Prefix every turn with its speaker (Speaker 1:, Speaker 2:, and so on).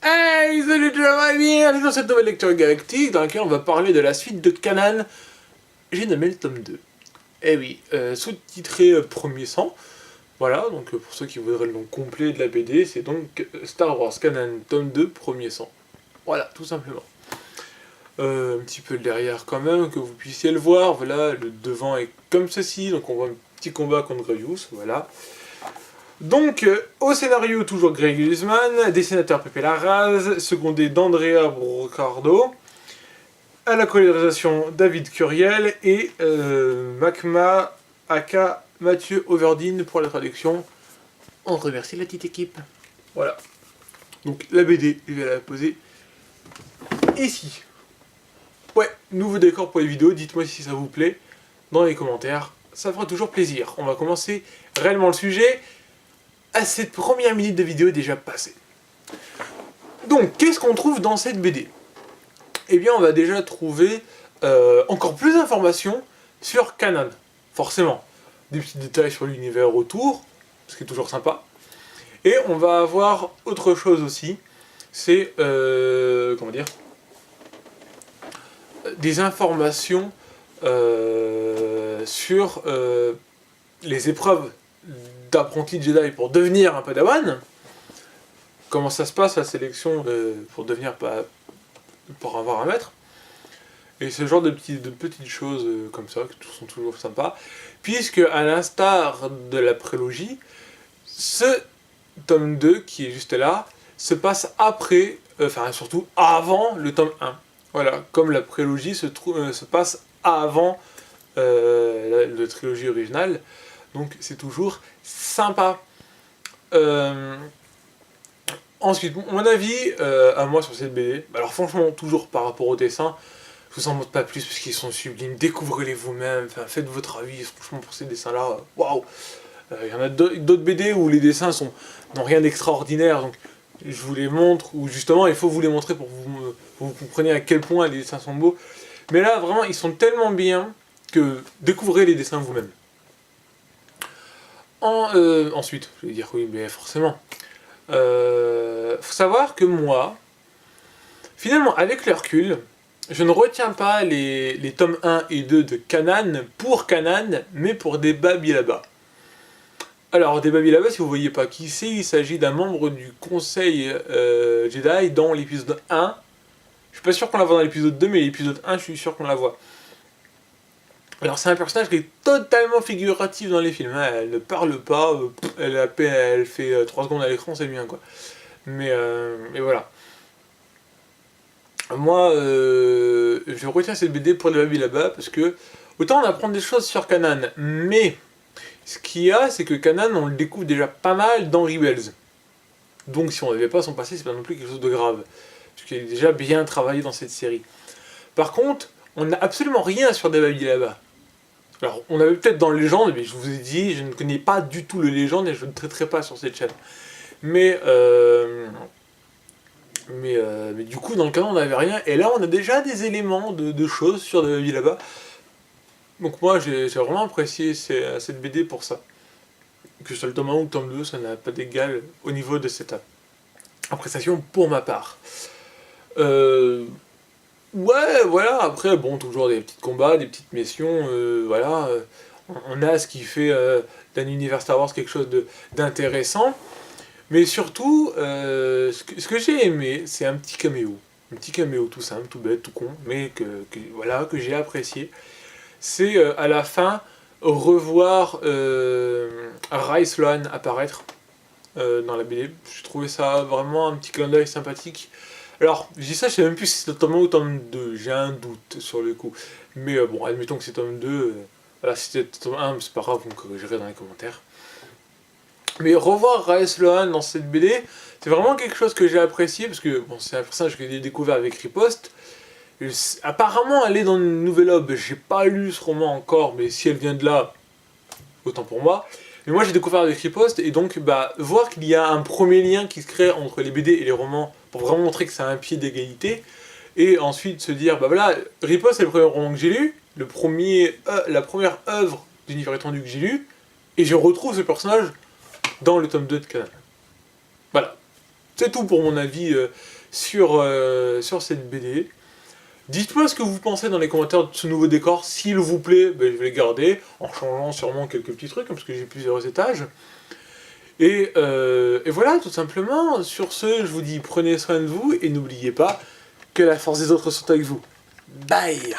Speaker 1: Hey, salut tout le monde, bienvenue dans cette nouvelle lecture galactique dans laquelle on va parler de la suite de Kanan. J'ai nommé le tome 2. Eh oui, sous-titré Premier Sang. Voilà, donc pour ceux qui voudraient le nom complet de la BD, c'est donc Star Wars Kanan, tome 2, Premier Sang. Voilà, tout simplement. Un petit peu le derrière quand même, que vous puissiez le voir. Voilà, le devant est comme ceci, donc on voit un petit combat contre Grievous, voilà. Donc, au scénario, toujours Greg Guzman, dessinateur Pepe Larraz, secondé d'Andrea Brocardo, à la colorisation David Curiel et Macma aka Mathieu Overdine pour la traduction. On remercie la petite équipe. Voilà. Donc, la BD, je vais la poser ici. Ouais, nouveau décor pour les vidéos, dites-moi si ça vous plaît dans les commentaires, ça fera toujours plaisir. On va commencer réellement le sujet à cette première minute de vidéo déjà passée. Donc, qu'est-ce qu'on trouve dans cette BD? Eh bien, on va déjà trouver encore plus d'informations sur Kanan, forcément. Des petits détails sur l'univers autour, ce qui est toujours sympa. Et on va avoir autre chose aussi, c'est, comment dire, des informations sur les épreuves d'apprenti Jedi pour devenir un Padawan. Comment ça se passe la sélection pour devenir pour avoir un maître. Et ce genre de petites choses comme ça, qui sont toujours sympas. Puisque, à l'instar de la prélogie, ce tome 2, qui est juste là, se passe après, enfin surtout avant le tome 1. Voilà, comme la prélogie se passe avant la trilogie originale. Donc c'est toujours sympa. Ensuite, mon avis à moi sur cette BD, alors franchement, toujours par rapport au dessin, je vous en montre pas plus parce qu'ils sont sublimes, découvrez-les vous-même, enfin, faites votre avis, franchement pour ces dessins-là, waouh. Il y en a d'autres BD où les dessins n'ont rien d'extraordinaire, donc je vous les montre, ou justement il faut vous les montrer pour que vous compreniez à quel point les dessins sont beaux. Mais là, vraiment, ils sont tellement bien que découvrez les dessins vous-même. Ensuite, je vais dire oui, mais forcément. Faut savoir que moi, finalement, avec le recul, je ne retiens pas les tomes 1 et 2 de Kanan pour Kanan, mais pour des Babilaba. Alors, des Babilaba, si vous ne voyez pas qui c'est, il s'agit d'un membre du Conseil Jedi dans l'épisode 1. Je suis pas sûr qu'on la voit dans l'épisode 2, mais l'épisode 1, je suis sûr qu'on la voit. Alors c'est un personnage qui est totalement figuratif dans les films, hein. Elle ne parle pas, elle fait 3 secondes à l'écran, c'est bien quoi. Mais voilà. Moi, je retiens cette BD pour les Babilaba parce que autant on apprend des choses sur Kanan, mais ce qu'il y a, c'est que Kanan, on le découvre déjà pas mal dans Rebels. Donc si on n'avait pas son passé, c'est pas non plus quelque chose de grave. Parce qu'il est déjà bien travaillé dans cette série. Par contre, on n'a absolument rien sur des Babilaba. Alors, on avait peut-être dans Légende, mais je vous ai dit, je ne connais pas du tout le Légende et je ne traiterai pas sur cette chaîne. Mais du coup, dans le canon, on n'avait rien. Et là, on a déjà des éléments de choses sur des Babilaba. Donc moi, j'ai vraiment apprécié cette BD pour ça. Que ce soit le tome 1 ou le tome 2, ça n'a pas d'égal au niveau de cette appréciation pour ma part. Ouais, voilà, après, bon, toujours des petits combats, des petites missions, voilà. On a ce qui fait d'un univers Star Wars quelque chose d'intéressant. Mais surtout, ce que j'ai aimé, c'est un petit caméo. Un petit caméo tout simple, tout bête, tout con, mais voilà, que j'ai apprécié. C'est à la fin, revoir Rai Sloan apparaître dans la BD. J'ai trouvé ça vraiment un petit clin d'œil sympathique. Alors, je dis ça, je sais même plus si c'est le tome 1 ou le tome 2, j'ai un doute sur le coup. Mais bon, admettons que c'est tome 2, voilà, si c'était tome 1, c'est pas grave, vous me corrigerez dans les commentaires. Mais revoir Rai Sloan dans cette BD, c'est vraiment quelque chose que j'ai apprécié, parce que bon, c'est un personnage que j'ai découvert avec Riposte. Apparemment, elle est dans une nouvelle aube, j'ai pas lu ce roman encore, mais si elle vient de là, autant pour moi. Mais moi j'ai découvert avec Riposte, et donc voir qu'il y a un premier lien qui se crée entre les BD et les romans, pour vraiment montrer que c'est un pied d'égalité, et ensuite se dire, bah voilà, Riposte c'est le premier roman que j'ai lu, la première œuvre d'univers étendu que j'ai lu, et je retrouve ce personnage dans le tome 2 de Kanan. Voilà. c'est tout pour mon avis sur cette BD. Dites-moi ce que vous pensez dans les commentaires de ce nouveau décor. S'il vous plaît, ben, je vais le garder, en changeant sûrement quelques petits trucs, hein, parce que j'ai plusieurs étages. Et voilà, tout simplement. Sur ce, je vous dis, prenez soin de vous, et n'oubliez pas que la force des autres sont avec vous. Bye!